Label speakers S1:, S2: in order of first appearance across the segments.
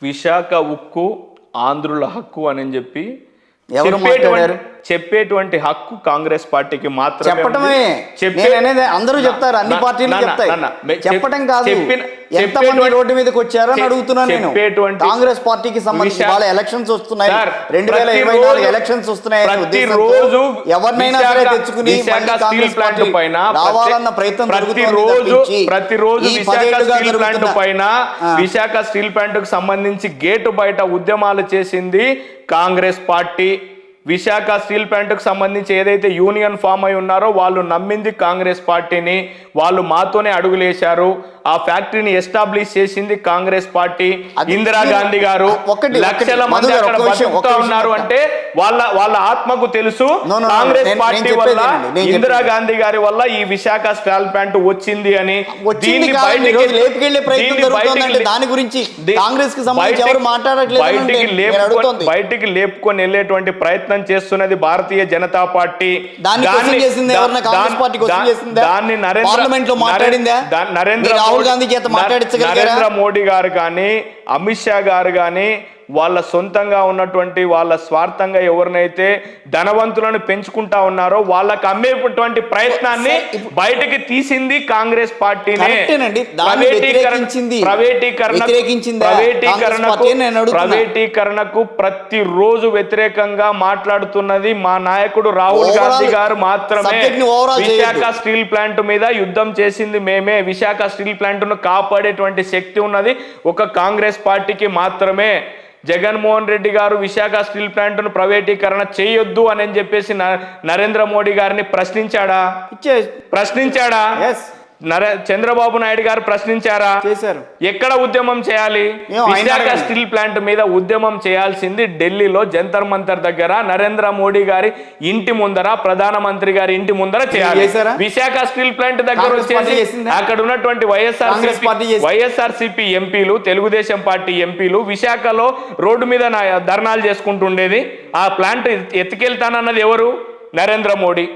S1: విశాఖ ఉక్కు ఆంధ్రుల హక్కు అని చెప్పి
S2: ఎవరు మాట్లాడారు?
S1: చెప్పేటువంటి హక్కు కాంగ్రెస్ పార్టీకి మాత్రమే.
S2: చెప్పటమే అందరూ చెప్తారు, అన్ని పార్టీలు చెప్తాయి. చెప్పటం కాదు, ఎంతమంది రోడ్డు మీదకి వచ్చారో అని అడుగుతున్నాను నేను. కాంగ్రెస్ పార్టీకి సంబంధించి వాళ్ళ ఎలక్షన్స్ వస్తున్నాయి, 2024 ఎలక్షన్స్ వస్తున్నాయి.
S1: ప్రతిరోజు
S2: ఎవరినైనా సరే తెచ్చుకుని కాంగ్రెస్ పార్టీ రావాలన్న ప్రయత్నం
S1: ప్రతిరోజు విశాఖ స్టీల్ ప్లాంట్ కు సంబంధించి గేటు బయట ఉద్యమాలు చేసింది కాంగ్రెస్ పార్టీ. విశాఖ స్టీల్ ప్లాంట్కు సంబంధించి ఏదైతే యూనియన్ ఫామ్ అయి ఉన్నారో వాళ్ళు నమ్మింది కాంగ్రెస్ పార్టీని, వాళ్ళు మాతోనే అడుగులేశారు. ఆ ఫ్యాక్టరీని ఎస్టాబ్లిష్ చేసింది కాంగ్రెస్ పార్టీ. ఇందిరాగాంధీ గారు లక్షల మంది అక్కడ బతుకుతా ఉన్నారు అంటే వాళ్ళ ఆత్మకు తెలుసు కాంగ్రెస్ పార్టీ వల్ల, ఇందిరాగాంధీ గారి వల్ల ఈ విశాఖ స్టీల్ ప్లాంట్ వచ్చింది అని. బయటికి లేపుకొని వెళ్ళేటువంటి ప్రయత్నం చేస్తున్నది భారతీయ జనతా పార్టీ. దాన్ని నరేంద్ర మోడీ గారు కానీ అమిత్ షా గారు కానీ వాళ్ళ సొంతంగా ఉన్నటువంటి వాళ్ళ స్వార్థంగా ఎవరినైతే ధనవంతులను పెంచుకుంటా ఉన్నారో వాళ్ళకి అమ్మేటువంటి ప్రయత్నాన్ని బయటకి తీసింది కాంగ్రెస్ పార్టీనే. ప్రైవేటీకరణకు ప్రతిరోజు వ్యతిరేకంగా మాట్లాడుతున్నది మా నాయకుడు రాహుల్ గాంధీ గారు మాత్రమే. విశాఖ స్టీల్ ప్లాంట్ మీద యుద్ధం చేసింది మేమే. విశాఖ స్టీల్ ప్లాంట్ ను కాపాడేటువంటి శక్తి ఉన్నది ఒక కాంగ్రెస్ పార్టీకి మాత్రమే. జగన్మోహన్ రెడ్డి గారు విశాఖ స్టీల్ ప్లాంట్ ను ప్రైవేటీకరణ చేయొద్దు అని చెప్పేసి నరేంద్ర మోడీ గారిని ప్రశ్నించాడా? చంద్రబాబు నాయుడు గారు ప్రశ్నించారా? చేశారు. ఎక్కడ ఉద్యమం చేయాలి? విశాఖ స్టీల్ ప్లాంట్ మీద ఉద్యమం చేయాల్సింది ఢిల్లీలో జంతర్ మంతర్ దగ్గర నరేంద్ర మోడీ గారి ఇంటి ముందర, ప్రధానమంత్రి గారి ఇంటి ముందర చేయాలి. విశాఖ స్టీల్ ప్లాంట్ దగ్గర వచ్చేసి అక్కడ ఉన్నటువంటి వైఎస్ఆర్సీపీ ఎంపీలు, తెలుగుదేశం పార్టీ ఎంపీలు విశాఖలో రోడ్డు మీద ధర్నాలు చేసుకుంటుండేది. ఆ ప్లాంట్ ఎత్తుకెళ్తానన్నది ఎవరు? నరేంద్ర మోడీ,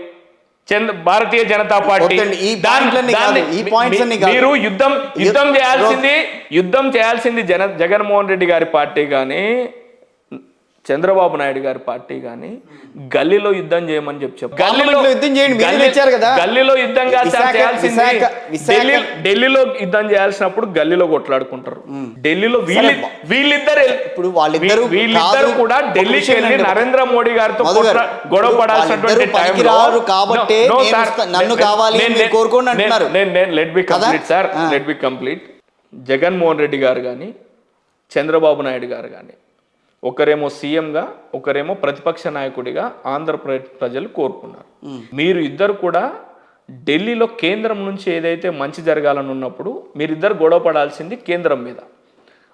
S1: భారతీయ జనతా పార్టీ. మీరు యుద్ధం చేయాల్సింది జగన్మోహన్ రెడ్డి గారి పార్టీ కానీ చంద్రబాబు నాయుడు గారి పార్టీ కానీ గల్లీలో యుద్ధం చేయమని చెప్పారు. గల్లీలో యుద్ధం చేయాల్సింది ఢిల్లీలో యుద్ధం చేయాల్సినప్పుడు గల్లీలో కొట్లాడుకుంటారు. ఢిల్లీలో వీళ్ళిద్దరు కూడా ఢిల్లీకి వెళ్ళి నరేంద్ర మోడీ గారితో గొడవ పడాల్సినటువంటి టైంలో let be complete. Jaganmohan Reddy గారు కానీ చంద్రబాబు నాయుడు గారు కానీ ఒకరేమో సీఎంగా, ఒకరేమో ప్రతిపక్ష నాయకుడిగా ఆంధ్రప్రదేశ్ ప్రజలు కోరుకున్నారు. మీరు ఇద్దరు కూడా ఢిల్లీలో కేంద్రం నుంచి ఏదైతే మంచి జరగాలని ఉన్నప్పుడు మీరిద్దరు గొడవ పడాల్సింది కేంద్రం మీద.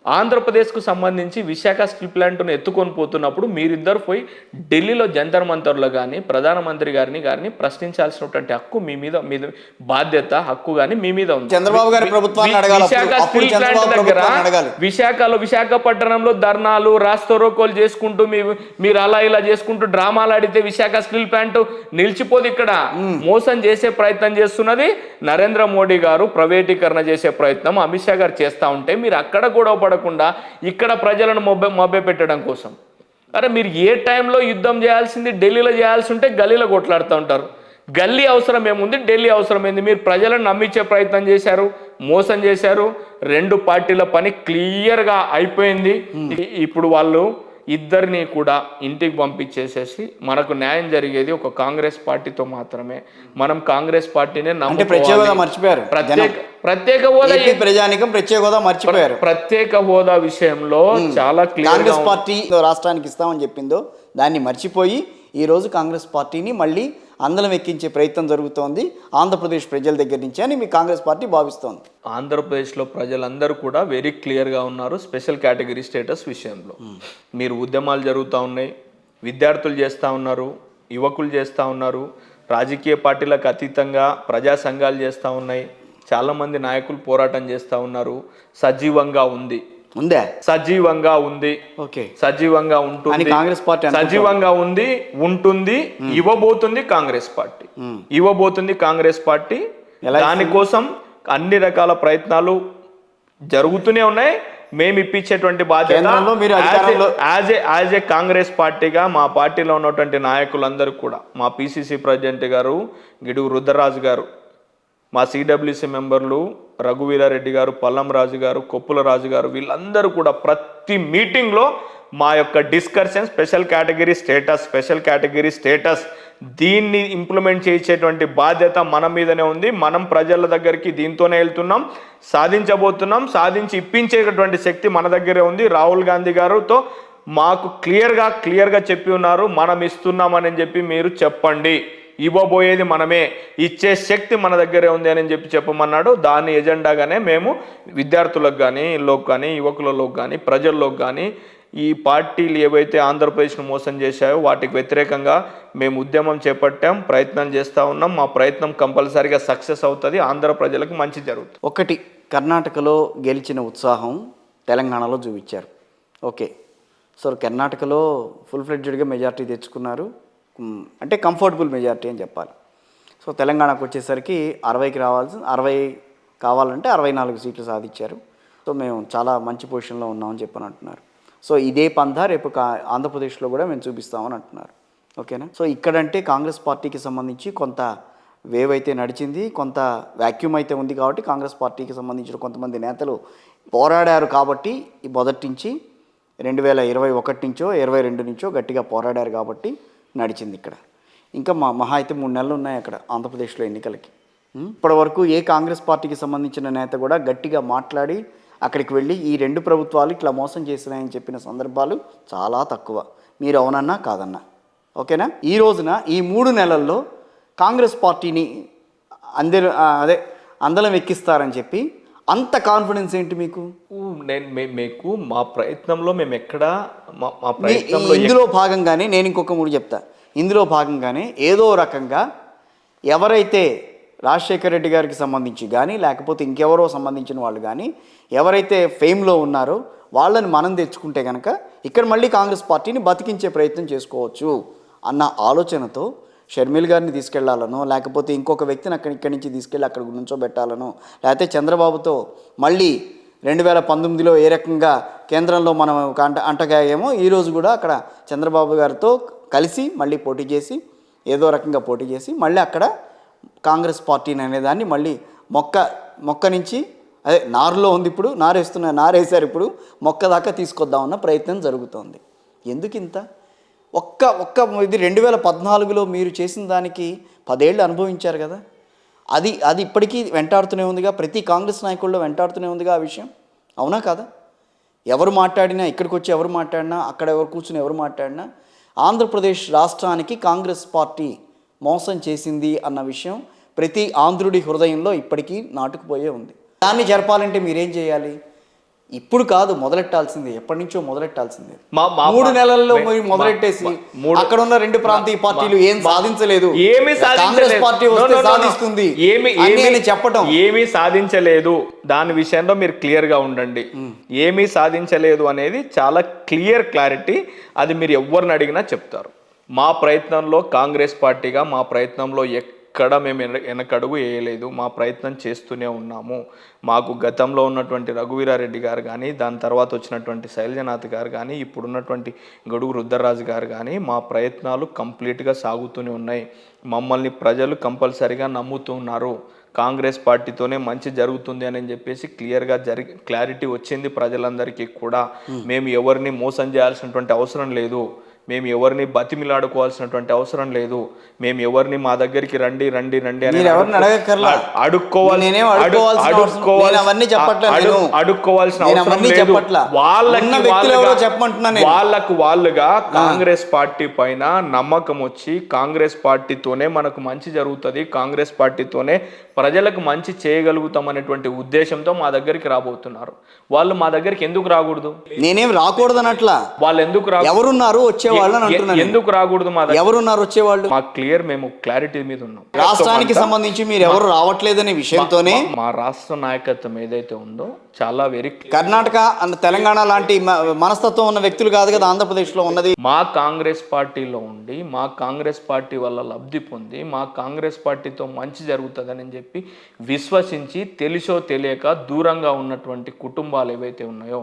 S1: ఆంధ్రప్రదేశ్కు సంబంధించి విశాఖ స్టీల్ ప్లాంట్ను ఎత్తుకొని పోతున్నప్పుడు మీరిద్దరు పోయి ఢిల్లీలో జంతర్ మంతర్లో కానీ ప్రధానమంత్రి గారిని ప్రశ్నించాల్సినటువంటి హక్కు మీ మీద బాధ్యత, హక్కు కానీ మీ మీద ఉంది.
S2: చంద్రబాబు గారి ప్రభుత్వాన్ని అడగాలి.
S1: విశాఖ స్టీల్ ప్లాంట్ దగ్గర విశాఖపట్నంలో ధర్నాలు, రాస్తారోకోలు చేసుకుంటూ మీరు అలా ఇలా చేసుకుంటూ డ్రామాలు ఆడితే విశాఖ స్టీల్ ప్లాంట్ నిలిచిపోదు. ఇక్కడ మోసం చేసే ప్రయత్నం చేస్తున్నది నరేంద్ర మోడీ గారు, ప్రైవేటీకరణ చేసే ప్రయత్నం అమిత్ షా గారు చేస్తూ ఉంటే మీరు అక్కడ కూడా పడకుండా ఇక్కడ ప్రజలను మభ్య పెట్టడం కోసం. అరే మీరు ఏ టైంలో యుద్ధం చేయాల్సింది ఢిల్లీలో చేయాల్సి ఉంటే గల్లీలో కొట్లాడుతూ ఉంటారు. గల్లీ అవసరం ఏముంది, ఢిల్లీ అవసరం ఏంది? మీరు ప్రజలను నమ్మించే ప్రయత్నం చేశారు, మోసం చేశారు. రెండు పార్టీల పని క్లియర్గా అయిపోయింది. ఇప్పుడు వాళ్ళు ఇద్దరిని కూడా ఇంటికి పంపించేసేసి మనకు న్యాయం జరిగేది ఒక కాంగ్రెస్ పార్టీతో మాత్రమే. మనం కాంగ్రెస్ పార్టీనే
S2: మర్చిపోయారు.
S1: ప్రత్యేక హోదా
S2: ప్రజానికం ప్రత్యేక హోదా మర్చిపోయారు.
S1: ప్రత్యేక హోదా విషయంలో చాలా
S2: కాంగ్రెస్ పార్టీ రాష్ట్రానికి ఇస్తామని చెప్పిందో దాన్ని మర్చిపోయి ఈ రోజు కాంగ్రెస్ పార్టీని మళ్ళీ అందలం ఎక్కించే ప్రయత్నం జరుగుతోంది ఆంధ్రప్రదేశ్ ప్రజల దగ్గర నుంచి అని మీ కాంగ్రెస్ పార్టీ భావిస్తోంది.
S1: ఆంధ్రప్రదేశ్లో ప్రజలందరూ కూడా వెరీ క్లియర్గా ఉన్నారు స్పెషల్ కేటగిరీ స్టేటస్ విషయంలో. మీరు ఉద్యమాలు జరుగుతూ ఉన్నాయి, విద్యార్థులు చేస్తూ ఉన్నారు, యువకులు చేస్తూ ఉన్నారు, రాజకీయ పార్టీలకు అతీతంగా ప్రజా సంఘాలు చేస్తూ ఉన్నాయి, చాలామంది నాయకులు పోరాటం చేస్తూ ఉన్నారు. సజీవంగా ఉంది, సజీవంగా ఉంది, సజీవంగా ఉంటుంది కాంగ్రెస్ పార్టీ, సజీవంగా ఉంది, ఉంటుంది, ఇవ్వబోతుంది కాంగ్రెస్ పార్టీ. దానికోసం అన్ని రకాల ప్రయత్నాలు జరుగుతూనే ఉన్నాయి. మేము ఇప్పించేటువంటి బాధ్యత
S2: కేంద్రంలో మీరు అధికారంలో
S1: యాజ్ ఏ కాంగ్రెస్ పార్టీగా మా పార్టీలో ఉన్నటువంటి నాయకులందరూ కూడా, మా పిసిసి ప్రెసిడెంట్ గారు గిడుగు రుద్రరాజు గారు, మా సిడబ్ల్యూసి మెంబర్లు రఘువీరారెడ్డి గారు, పల్లం రాజు గారు, కొప్పుల రాజు గారు, వీళ్ళందరూ కూడా ప్రతి మీటింగ్లో మా యొక్క డిస్కషన్ స్పెషల్ కేటగిరీ స్టేటస్ దీన్ని ఇంప్లిమెంట్ చేసేటువంటి బాధ్యత మన మీదనే ఉంది. మనం ప్రజల దగ్గరికి దీంతోనే వెళ్తున్నాం, సాధించబోతున్నాం, సాధించి ఇప్పించేటటువంటి శక్తి మన దగ్గరే ఉంది. రాహుల్ గాంధీ గారితో మాకు క్లియర్గా చెప్పి ఉన్నారు, మనం ఇస్తున్నామని చెప్పి మీరు చెప్పండి, ఇవ్వబోయేది మనమే, ఇచ్చే శక్తి మన దగ్గరే ఉంది అని చెప్పి చెప్పమన్నాడు. దాని ఎజెండాగానే మేము విద్యార్థులకు కానీ, ఇళ్ళకి కానీ, యువకులలోకి కానీ, ప్రజల్లోకి కానీ ఈ పార్టీలు ఏవైతే ఆంధ్రప్రదేశ్ను మోసం చేశాయో వాటికి వ్యతిరేకంగా మేము ఉద్యమం చేపట్టాం, ప్రయత్నం చేస్తూ ఉన్నాం. మా ప్రయత్నం కంపల్సరీగా సక్సెస్ అవుతుంది, ఆంధ్ర ప్రజలకు మంచి జరుగుతుంది.
S2: ఒకటి, కర్ణాటకలో గెలిచిన ఉత్సాహం తెలంగాణలో చూపించారు. ఓకే, సో కర్ణాటకలో ఫుల్ ఫ్లెడ్జెడ్గా మెజారిటీ తెచ్చుకున్నారు, అంటే కంఫర్టబుల్ మెజారిటీ అని చెప్పాలి. సో తెలంగాణకు వచ్చేసరికి 60 కావాలంటే 64 సీట్లు సాధించారు. సో మేము చాలా మంచి పొజిషన్లో ఉన్నామని చెప్పని అంటున్నారు. సో ఇదే పందా రేపు ఆంధ్రప్రదేశ్లో కూడా మేము చూపిస్తామని అంటున్నారు. ఓకేనా? సో ఇక్కడంటే కాంగ్రెస్ పార్టీకి సంబంధించి కొంత వేవ్ అయితే నడిచింది, కొంత వ్యాక్యూమ్ అయితే ఉంది. కాబట్టి కాంగ్రెస్ పార్టీకి సంబంధించిన కొంతమంది నేతలు పోరాడారు. కాబట్టి ఈ మొదటి నుంచి 2021 నుంచో 22 నుంచో గట్టిగా పోరాడారు కాబట్టి నడిచింది. ఇక్కడ ఇంకా మహా అయితే 3 నెలలు ఉన్నాయి అక్కడ ఆంధ్రప్రదేశ్లో ఎన్నికలకి. ఇప్పటి వరకు ఏ కాంగ్రెస్ పార్టీకి సంబంధించిన నేత కూడా గట్టిగా మాట్లాడి అక్కడికి వెళ్ళి ఈ 2 ప్రభుత్వాలు ఇట్లా మోసం చేసినాయని చెప్పిన సందర్భాలు చాలా తక్కువ. మీరు అవునన్నా కాదన్నా. ఓకేనా? ఈ రోజున ఈ 3 నెలల్లో కాంగ్రెస్ పార్టీని అందలం ఎక్కిస్తారని చెప్పి అంత కాన్ఫిడెన్స్ ఏంటి మీకు?
S1: మీకు మా ప్రయత్నంలో మేము ఎక్కడ మా ప్రయత్నంలో
S2: ఇందులో భాగంగానే నేను ఇంకొక 3 చెప్తా. ఇందులో భాగంగానే ఏదో రకంగా ఎవరైతే రాజశేఖర రెడ్డి గారికి సంబంధించి కానీ లేకపోతే ఇంకెవరో సంబంధించిన వాళ్ళు కానీ ఎవరైతే ఫేమ్లో ఉన్నారో వాళ్ళని మనం తెచ్చుకుంటే కనుక ఇక్కడ మళ్ళీ కాంగ్రెస్ పార్టీని బతికించే ప్రయత్నం చేసుకోవచ్చు అన్న ఆలోచనతో షర్మిల్ గారిని తీసుకెళ్లాలనో లేకపోతే ఇంకొక వ్యక్తిని ఇక్కడి నుంచి తీసుకెళ్ళి అక్కడ నుంచోబెట్టాలనో లేకపోతే చంద్రబాబుతో మళ్ళీ 2019లో ఏ రకంగా కేంద్రంలో మనం అంటగాయేమో ఈరోజు కూడా అక్కడ చంద్రబాబు గారితో కలిసి మళ్ళీ పోటీ చేసి ఏదో రకంగా పోటీ చేసి మళ్ళీ అక్కడ కాంగ్రెస్ పార్టీని అనేదాన్ని మళ్ళీ మొక్క నుంచి నారులో ఉంది, ఇప్పుడు నారేశారు, ఇప్పుడు మొక్క దాకా తీసుకొద్దామన్న ప్రయత్నం జరుగుతోంది. ఎందుకు ఇంత ఇది 2014లో మీరు చేసిన దానికి 10 ఏళ్ళు అనుభవించారు కదా. అది ఇప్పటికీ వెంటాడుతూనే ఉందిగా, ప్రతి కాంగ్రెస్ నాయకుల్లో వెంటాడుతూనే ఉందిగా ఆ విషయం. అవునా కాదా? ఎవరు మాట్లాడినా, ఇక్కడికి వచ్చి ఎవరు మాట్లాడినా, అక్కడ ఎవరు కూర్చుని ఎవరు మాట్లాడినా ఆంధ్రప్రదేశ్ రాష్ట్రానికి కాంగ్రెస్ పార్టీ మోసం చేసింది అన్న విషయం ప్రతి ఆంధ్రుడి హృదయంలో ఇప్పటికీ నాటుకుపోయే ఉంది. దాన్ని జరపాలంటే మీరేం చేయాలి? ఇప్పుడు కాదు మొదలెట్టాల్సిందే, ఎప్పటి నుంచో మొదలెట్టాల్సిందే. 3 నెలల్లో మీరు మొదలెట్టేసి అక్కడ ఉన్న 2 ప్రాంతీయ పార్టీలు ఏం సాధించలేదు, కాంగ్రెస్ పార్టీ వస్తే సాధిస్తుంది చెప్పటం
S1: ఏమీ సాధించలేదు. దాని విషయంలో మీరు క్లియర్గా ఉండండి. ఏమీ సాధించలేదు అనేది చాలా క్లారిటీ. అది మీరు ఎవరిని అడిగినా చెప్తారు. మా ప్రయత్నంలో కాంగ్రెస్ పార్టీగా మా ప్రయత్నంలో ఎక్కడ మేము వెనకడుగు వేయలేదు. మా ప్రయత్నం చేస్తూనే ఉన్నాము. మాకు గతంలో ఉన్నటువంటి రఘువీరారెడ్డి గారు కానీ, దాని తర్వాత వచ్చినటువంటి శైలజనాథ్ గారు కానీ, ఇప్పుడున్నటువంటి గడుగు రుద్రరాజు గారు కానీ మా ప్రయత్నాలు కంప్లీట్గా సాగుతూనే ఉన్నాయి. మమ్మల్ని ప్రజలు కంపల్సరీగా నమ్ముతున్నారు. కాంగ్రెస్ పార్టీతోనే మంచి జరుగుతుంది అని చెప్పేసి క్లారిటీ వచ్చింది ప్రజలందరికీ కూడా. మేము ఎవరిని మోసం చేయాల్సినటువంటి అవసరం లేదు, మేము ఎవరిని బతిమిలాడుకోవాల్సినటువంటి అవసరం లేదు, మేము ఎవరిని మా దగ్గరికి రండి అని అడుక్కోవాల్సిన అవసరం లేదు. వాళ్ళుగా కాంగ్రెస్ పార్టీ పైన నమ్మకం వచ్చి కాంగ్రెస్ పార్టీతోనే మనకు మంచి జరుగుతుంది, కాంగ్రెస్ పార్టీతోనే ప్రజలకు మంచి చేయగలుగుతాం అనేటువంటి ఉద్దేశంతో మా దగ్గరికి రాబోతున్నారు. వాళ్ళు మా దగ్గరికి ఎందుకు రాకూడదు?
S2: నేనేం రాకూడదు అన్నట్లా.
S1: వాళ్ళు ఎందుకు
S2: ఎవరున్నారు వచ్చే వచ్చేవాళ్ళు అని అంటున్నాను.
S1: ఎందుకు రాకూడదు? మా దగ్గర
S2: ఎవరున్నారు వచ్చేవాళ్ళు?
S1: మాకు క్లియర్, మేము క్లారిటీ మీద ఉన్నాం.
S2: రాష్ట్రానికి సంబంధించి మీరు ఎవరు రావట్లేదనే విషయంతోనే
S1: మా రాష్ట్ర నాయకత్వం ఏదైతే ఉందో చాలా
S2: కర్ణాటక అండ్ తెలంగాణ లాంటి మనస్తత్వం ఉన్న వ్యక్తులు కాదు కదా ఆంధ్రప్రదేశ్ లో ఉన్నది.
S1: మా కాంగ్రెస్ పార్టీలో ఉండి మా కాంగ్రెస్ పార్టీ వల్ల లబ్ధి పొంది మా కాంగ్రెస్ పార్టీతో మంచి జరుగుతుందని చెప్పి విశ్వసించి తెలిసో తెలియక దూరంగా ఉన్నటువంటి కుటుంబాలు ఏవైతే ఉన్నాయో,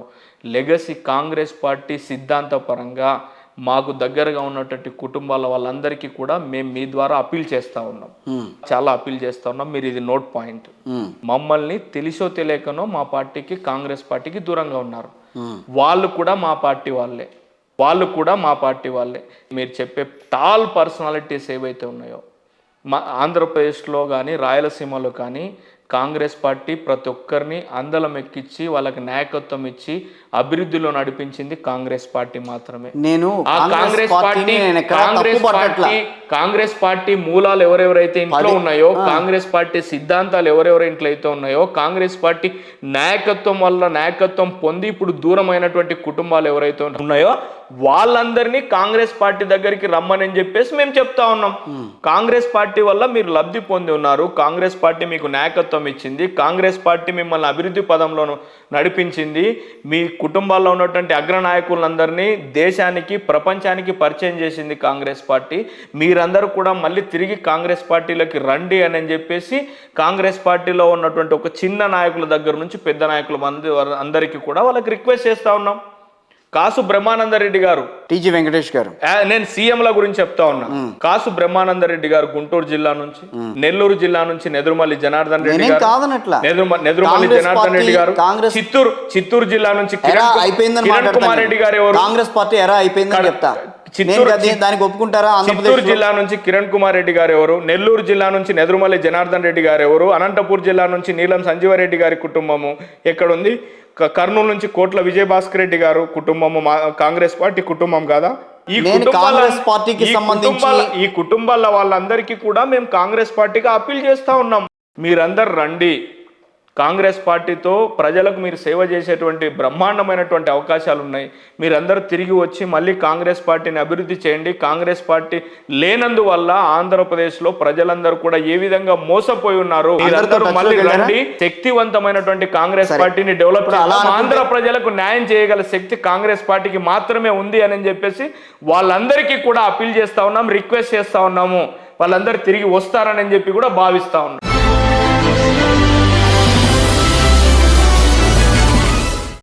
S1: లెగసీ కాంగ్రెస్ పార్టీ సిద్ధాంతపరంగా మాకు దగ్గరగా ఉన్నటువంటి కుటుంబాల వాళ్ళందరికీ కూడా మేము మీ ద్వారా అప్పీల్ చేస్తా ఉన్నాం. చాలా అప్పీల్ చేస్తా ఉన్నాం. మీరు ఇది నోట్ పాయింట్. మమ్మల్ని తెలిసో తెలియకనో మా పార్టీకి, కాంగ్రెస్ పార్టీకి దూరంగా ఉన్నారు. వాళ్ళు కూడా మా పార్టీ వాళ్ళే. మీరు చెప్పే టాల్ పర్సనాలిటీస్ ఏవైతే ఉన్నాయో మా ఆంధ్రప్రదేశ్లో కానీ రాయలసీమలో కానీ కాంగ్రెస్ పార్టీ ప్రతి ఒక్కరిని అందలం ఎక్కించి వాళ్ళకి నాయకత్వం ఇచ్చి అభివృద్ధిలో నడిపించింది కాంగ్రెస్ పార్టీ మాత్రమే.
S2: నేను
S1: కాంగ్రెస్ పార్టీ మూలాలు ఎవరెవరైతే ఇంట్లో ఉన్నాయో, కాంగ్రెస్ పార్టీ సిద్ధాంతాలు ఎవరెవరి ఇంట్లో అయితే ఉన్నాయో, కాంగ్రెస్ పార్టీ నాయకత్వం పొంది ఇప్పుడు దూరమైనటువంటి కుటుంబాలు ఎవరైతే ఉన్నాయో వాళ్ళందరినీ కాంగ్రెస్ పార్టీ దగ్గరికి రమ్మని చెప్పేసి మేము చెప్తా ఉన్నాం. కాంగ్రెస్ పార్టీ వల్ల మీరు లబ్ధి పొంది ఉన్నారు, కాంగ్రెస్ పార్టీ మీకు నాయకత్వం ఇచ్చింది, కాంగ్రెస్ పార్టీ మిమ్మల్ని అభివృద్ధి పదంలో నడిపించింది, మీ కుటుంబాల్లో ఉన్నటువంటి అగ్రనాయకులందరినీ దేశానికి, ప్రపంచానికి పరిచయం చేసింది కాంగ్రెస్ పార్టీ. మీరందరూ కూడా మళ్ళీ తిరిగి కాంగ్రెస్ పార్టీలోకి రండి అని చెప్పేసి కాంగ్రెస్ పార్టీలో ఉన్నటువంటి ఒక చిన్న నాయకుల దగ్గర నుంచి పెద్ద నాయకుల అందరికీ కూడా వాళ్ళకి రిక్వెస్ట్ చేస్తా ఉన్నాం. కాసు బ్రహ్మానందరెడ్డి గారు,
S2: టీజీ వెంకటేష్ గారు,
S1: నేను సీఎంల గురించి చెప్తా ఉన్నా. కాసు బ్రహ్మానందరెడ్డి గారు గుంటూరు జిల్లా నుంచి, నెల్లూరు జిల్లా నుంచి నెదురుమల్లి జనార్దన్ రెడ్డి గారు, నెదురుమల్లి జనార్దన్ రెడ్డి గారు, చిత్తూరు జిల్లా నుంచి కిరణ్ కుమార్ రెడ్డి గారు ఎవరు?
S2: కాంగ్రెస్ పార్టీ ఎరా అయిపోయిందని చెప్తా. దానికి ఒప్పుకుంటారా?
S1: చిత్తూరు జిల్లా నుంచి కిరణ్ కుమార్ రెడ్డి గారు ఎవరు? నెల్లూరు జిల్లా నుంచి నెదురుమల్లి జనార్దన్ రెడ్డి గారు ఎవరు? అనంతపూర్ జిల్లా నుంచి నీలం సంజీవరెడ్డి గారి కుటుంబము ఎక్కడుంది? కర్నూలు నుంచి కోట్ల విజయభాస్కర్ రెడ్డి గారు కుటుంబము కాంగ్రెస్ పార్టీ కుటుంబం కాదా? ఈ కుటుంబాల వాళ్ళందరికీ కూడా మేము కాంగ్రెస్ పార్టీకి అప్పీల్ చేస్తా ఉన్నాం. మీరందరు రండి, కాంగ్రెస్ పార్టీతో ప్రజలకు మీరు సేవ చేసేటువంటి బ్రహ్మాండమైనటువంటి అవకాశాలు ఉన్నాయి. మీరందరూ తిరిగి వచ్చి మళ్ళీ కాంగ్రెస్ పార్టీని అభివృద్ధి చేయండి. కాంగ్రెస్ పార్టీ లేనందువల్ల ఆంధ్రప్రదేశ్లో ప్రజలందరూ కూడా ఏ విధంగా మోసపోయి ఉన్నారు. మీరందరూ మళ్ళీ రండి, శక్తివంతమైనటువంటి కాంగ్రెస్ పార్టీని డెవలప్ చేయాలి. ఆంధ్ర ప్రజలకు న్యాయం చేయగల శక్తి కాంగ్రెస్ పార్టీకి మాత్రమే ఉంది అని చెప్పేసి వాళ్ళందరికీ కూడా అప్పీల్ చేస్తా ఉన్నాం, రిక్వెస్ట్ చేస్తా ఉన్నాము. వాళ్ళందరూ తిరిగి వస్తారని చెప్పి కూడా భావిస్తా ఉన్నాం.